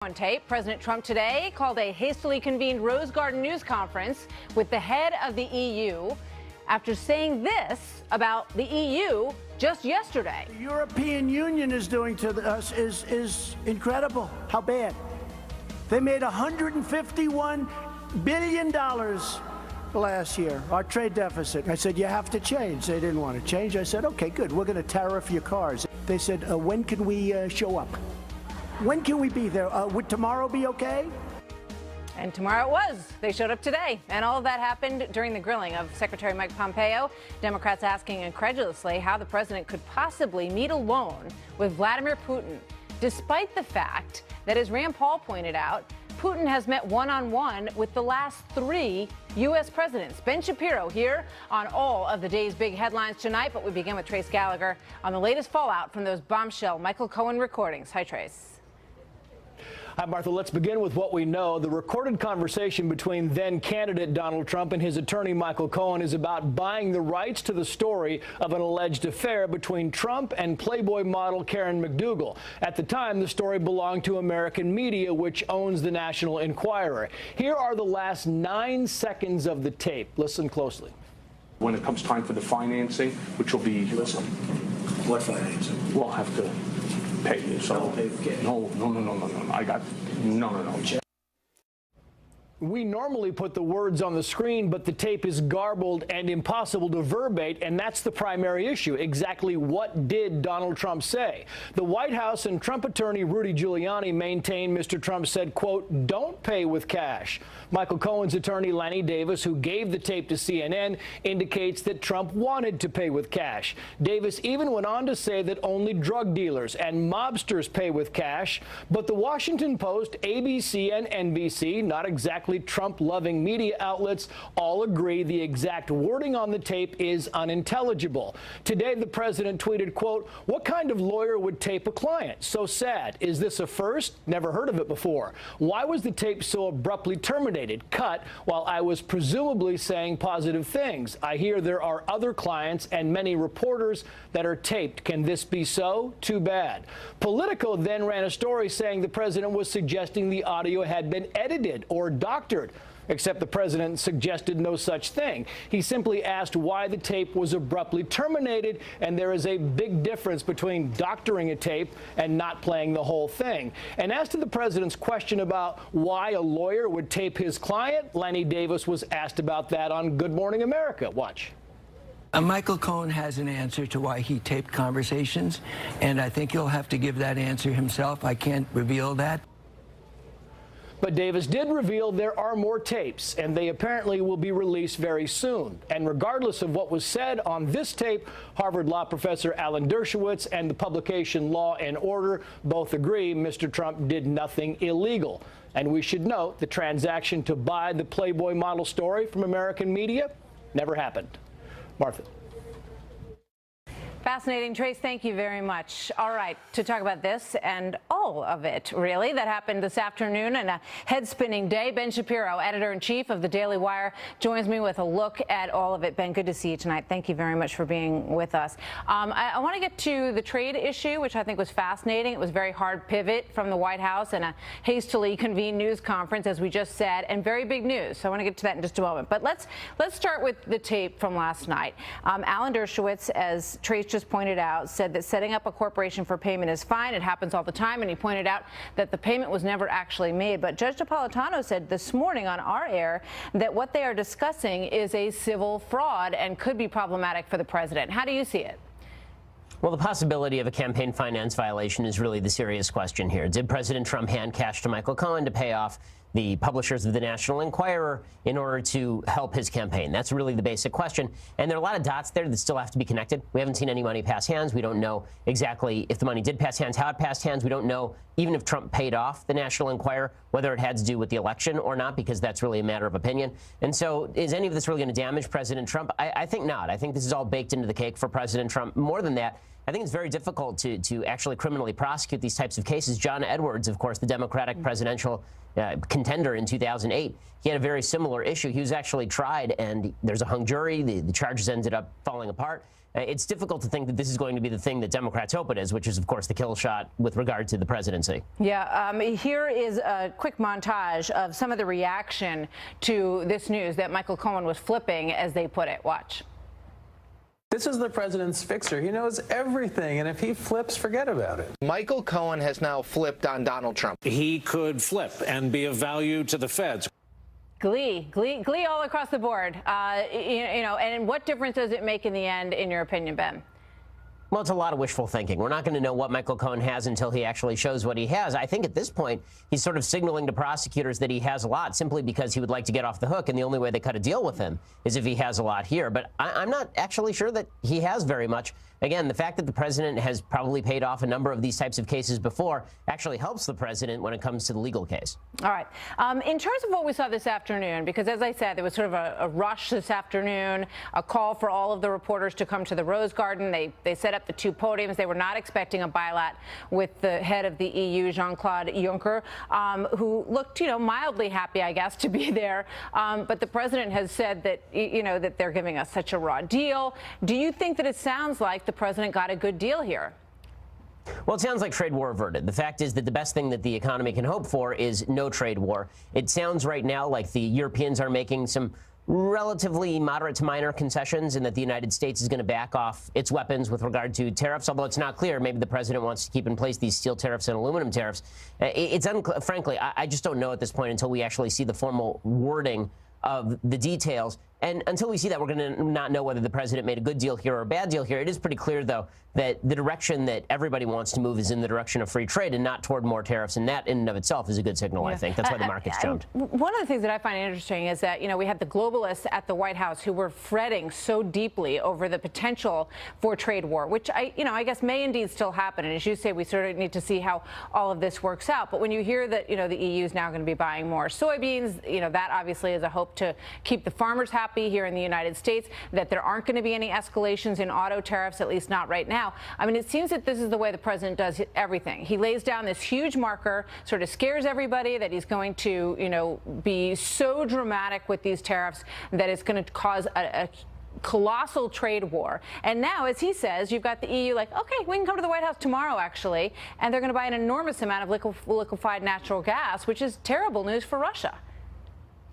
On tape, President Trump today called a hastily convened Rose Garden news conference with the head of the EU after saying this about the EU just yesterday. The European Union is doing to us is incredible. How bad? They made $151 billion last year, our trade deficit. I said, you have to change. They didn't want to change. I said, okay, good. We're going to tariff your cars. They said, when can we show up? When can we be there? Would tomorrow be okay? And tomorrow it was. They showed up today. And all of that happened during the grilling of Secretary Mike Pompeo. Democrats asking incredulously how the president could possibly meet alone with Vladimir Putin, despite the fact that, as Rand Paul pointed out, Putin has met one-on-one with the last 3 U.S. presidents. Ben Shapiro here on all of the day's big headlines tonight. But we begin with Trace Gallagher on the latest fallout from those bombshell Michael Cohen recordings. Hi, Trace. Hi, Martha. Let's begin with what we know. The recorded conversation between then-candidate Donald Trump and his attorney Michael Cohen is about buying the rights to the story of an alleged affair between Trump and Playboy model Karen McDougal. At the time, the story belonged to American media, which owns the National Enquirer. Here are the last 9 seconds of the tape. Listen closely. When it comes time for the financing, which will be... Listen, what financing? We'll have to pay you. So Don't pay for gas. No. I got no. We normally put the words on the screen, but the tape is garbled and impossible to verbate, and that's the primary issue. Exactly what did Donald Trump say? The White House and Trump attorney Rudy Giuliani maintain Mr. Trump said, quote, don't pay with cash. Michael Cohen's attorney Lanny Davis, who gave the tape to CNN, indicates that Trump wanted to pay with cash. Davis even went on to say that only drug dealers and mobsters pay with cash, but the Washington Post, ABC, and NBC, not exactly Trump-loving media outlets, all agree the exact wording on the tape is unintelligible. Today, the president tweeted, quote, what kind of lawyer would tape a client? So sad. Is this a first? Never heard of it before. Why was the tape so abruptly terminated, cut, while I was presumably saying positive things? I hear there are other clients and many reporters that are taped. Can this be so? Too bad. Politico then ran a story saying the president was suggesting the audio had been edited or doctored, except the president suggested no such thing. He simply asked why the tape was abruptly terminated, and there is a big difference between doctoring a tape and not playing the whole thing. And as to the president's question about why a lawyer would tape his client, Lanny Davis was asked about that on Good Morning America. Watch. Michael Cohen has an answer to why he taped conversations, and I think he'll have to give that answer himself. I can't reveal that. But Davis did reveal there are more tapes, and they apparently will be released very soon. And regardless of what was said on this tape, Harvard Law professor Alan Dershowitz and the publication Law and Order both agree Mr. Trump did nothing illegal. And we should note the transaction to buy the Playboy model story from American media never happened. Martha. Fascinating, Trace. Thank you very much. All right, to talk about this and all of it, really, that happened this afternoon and a head-spinning day, Ben Shapiro, editor-in-chief of the Daily Wire, joins me with a look at all of it. Ben, good to see you tonight. Thank you very much for being with us. I want to get to the trade issue, which I think was fascinating. It was a very hard pivot from the White House and a hastily convened news conference, as we just said, and very big news. So I want to get to that in just a moment. But let's start with the tape from last night. Alan Dershowitz, as Trace just pointed out, said that setting up a corporation for payment is fine. It happens all the time. And he pointed out that the payment was never actually made. But Judge Napolitano said this morning on our air that what they are discussing is a civil fraud and could be problematic for the president. How do you see it? Well, the possibility of a campaign finance violation is really the serious question here. Did President Trump hand cash to Michael Cohen to pay off the publishers of the National Enquirer in order to help his campaign? That's really the basic question. And there are a lot of dots there that still have to be connected. We haven't seen any money pass hands. We don't know exactly if the money did pass hands, how it passed hands. We don't know even if Trump paid off the National Enquirer, whether it had to do with the election or not, because that's really a matter of opinion. And so is any of this really going to damage President Trump? I think not. I think this is all baked into the cake for President Trump. More than that, I think it's very difficult to actually criminally prosecute these types of cases. John Edwards, of course, the Democratic presidential contender in 2008, he had a very similar issue. He was actually tried, and there's a hung jury. The charges ended up falling apart. it's difficult to think that this is going to be the thing that Democrats hope it is, which is, of course, the kill shot with regard to the presidency. Yeah, here is a quick montage of some of the reaction to this news that Michael Cohen was flipping, as they put it. Watch. This is the president's fixer. He knows everything, and if he flips, forget about it. Michael Cohen has now flipped on Donald Trump. He could flip and be of value to the feds. Glee all across the board. You know, and what difference does it make in the end, in your opinion, Ben? Well, it's a lot of wishful thinking. We're not going to know what Michael Cohen has until he actually shows what he has. I think at this point, he's sort of signaling to prosecutors that he has a lot simply because he would like to get off the hook. And the only way they cut a deal with him is if he has a lot here. But I'm not actually sure that he has very much. Again, the fact that the president has probably paid off a number of these types of cases before actually helps the president when it comes to the legal case. All right. In terms of what we saw this afternoon, because as I said, there was sort of a rush this afternoon, a call for all of the reporters to come to the Rose Garden. They set up the two podiums. They were not expecting a bilat with the head of the EU, Jean-Claude Juncker, who looked, mildly happy, I guess, to be there. But the president has said that, that they're giving us such a raw deal. Do you think that it sounds like the president got a good deal here? Well, it sounds like trade war averted. The fact is that the best thing that the economy can hope for is no trade war. It sounds right now like the Europeans are making some relatively moderate to minor concessions and that the United States is going to back off its weapons with regard to tariffs, although it's not clear. Maybe the president wants to keep in place these steel tariffs and aluminum tariffs. It's frankly, I just don't know at this point until we actually see the formal wording of the details. And until we see that, we're going to not know whether the president made a good deal here or a bad deal here. It is pretty clear, though, that the direction that everybody wants to move is in the direction of free trade and not toward more tariffs. And that in and of itself is a good signal, I think. That's why the market's jumped. One of the things that I find interesting is that, we had the globalists at the White House who were fretting so deeply over the potential for trade war, which I guess may indeed still happen. And as you say, we sort of need to see how all of this works out. But when you hear that, the EU is now going to be buying more soybeans, that obviously is a hope to keep the farmers happy here in the United States, that there aren't going to be any escalations in auto tariffs, at least not right now. I mean, it seems that this is the way the president does everything. He lays down this huge marker, sort of scares everybody that he's going to, be so dramatic with these tariffs that it's going to cause a colossal trade war. And now, as he says, you've got the EU like, okay, we can come to the White House tomorrow, actually, and they're going to buy an enormous amount of liquefied natural gas, which is terrible news for Russia.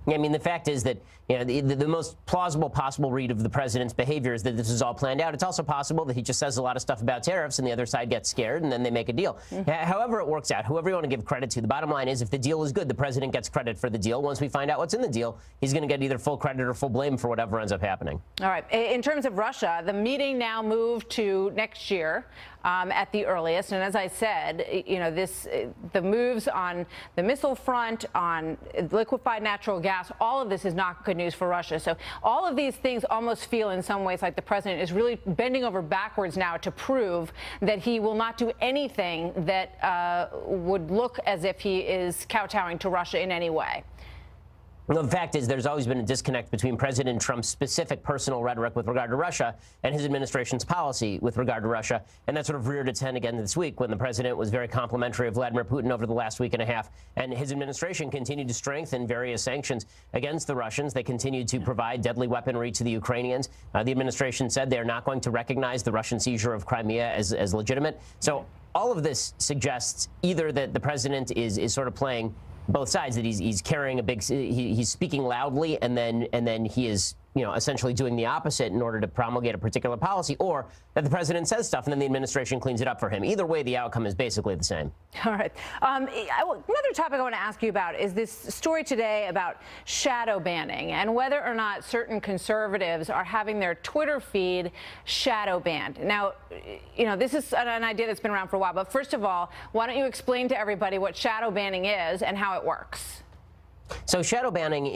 Yeah, I mean, the fact is that the most plausible possible read of the president's behavior is that this is all planned out. It's also possible that he just says a lot of stuff about tariffs and the other side gets scared and then they make a deal. However it works out, whoever you want to give credit to, the bottom line is if the deal is good, the president gets credit for the deal. Once we find out what's in the deal, he's going to get either full credit or full blame for whatever ends up happening. All right. In terms of Russia, the meeting now moved to next year at the earliest. And as I said, the moves on the missile front, on liquefied natural gas, all of this is not good news for Russia. So all of these things almost feel in some ways like the president is really bending over backwards now to prove that he will not do anything that would look as if he is kowtowing to Russia in any way. Well, the fact is there's always been a disconnect between President Trump's specific personal rhetoric with regard to Russia and his administration's policy with regard to Russia. And that sort of reared its head again this week when the president was very complimentary of Vladimir Putin over the last week and a half. And his administration continued to strengthen various sanctions against the Russians. They continued to provide deadly weaponry to the Ukrainians. The administration said they're not going to recognize the Russian seizure of Crimea as legitimate. So all of this suggests either that the president is sort of playing both sides, that he's carrying a big, he's speaking loudly, and then he is, essentially doing the opposite in order to promulgate a particular policy, or that the president says stuff and then the administration cleans it up for him. Either way, the outcome is basically the same. All right. Another topic I want to ask you about is this story today about shadow banning and whether or not certain conservatives are having their Twitter feed shadow banned. Now, this is an idea that's been around for a while, but first of all, why don't you explain to everybody what shadow banning is and how it works? So shadow banning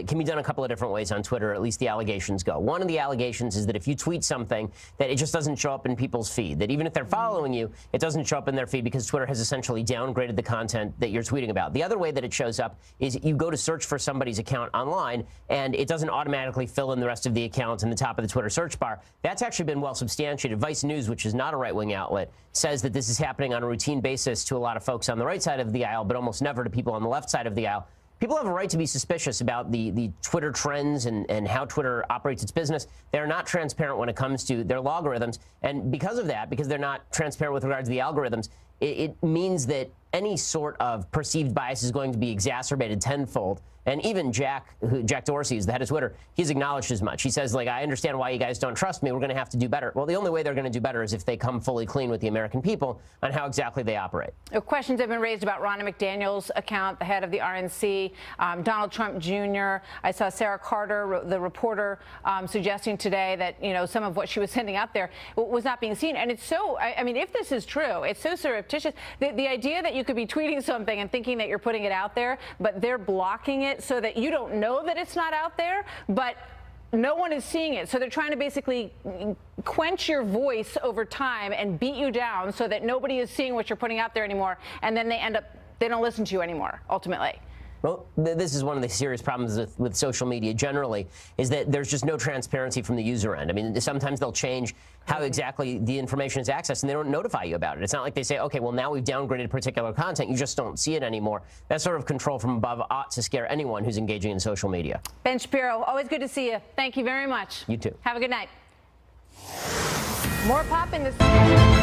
can be done a couple of different ways on Twitter, at least the allegations go. One of the allegations is that if you tweet something, that it just doesn't show up in people's feed, that even if they're following you, it doesn't show up in their feed because Twitter has essentially downgraded the content that you're tweeting about. The other way that it shows up is you go to search for somebody's account online, and it doesn't automatically fill in the rest of the account in the top of the Twitter search bar. That's actually been well substantiated. Vice News, which is not a right-wing outlet, says that this is happening on a routine basis to a lot of folks on the right side of the aisle, but almost never to people on the left side of the aisle. people have a right to be suspicious about the Twitter trends and how Twitter operates its business. They're not transparent when it comes to their logarithms. And because of that, because they're not transparent with regard to the algorithms, it means that any sort of perceived bias is going to be exacerbated tenfold. And even Jack Dorsey is the head of Twitter. He's acknowledged as much. He says, like, I understand why you guys don't trust me. We're going to have to do better. Well, the only way they're going to do better is if they come fully clean with the American people on how exactly they operate. Questions have been raised about Ronna McDaniel's account, the head of the RNC, Donald Trump Jr. I saw Sarah Carter, the reporter, suggesting today that, you know, some of what she was sending out there was not being seen. And it's so, I mean, if this is true, it's so surreptitious. The idea that you could be tweeting something and thinking that you're putting it out there, but they're blocking it so that you don't know that it's not out there, but no one is seeing it. So they're trying to basically quench your voice over time and beat you down so that nobody is seeing what you're putting out there anymore. And then they don't listen to you anymore, ultimately. Well, this is one of the serious problems with social media generally, is that there's just no transparency from the user end. I mean, sometimes they'll change how exactly the information is accessed, and they don't notify you about it. It's not like they say, okay, well, now we've downgraded particular content. You just don't see it anymore. That sort of control from above ought to scare anyone who's engaging in social media. Ben Shapiro, always good to see you. Thank you very much. You too. Have a good night. More pop in this.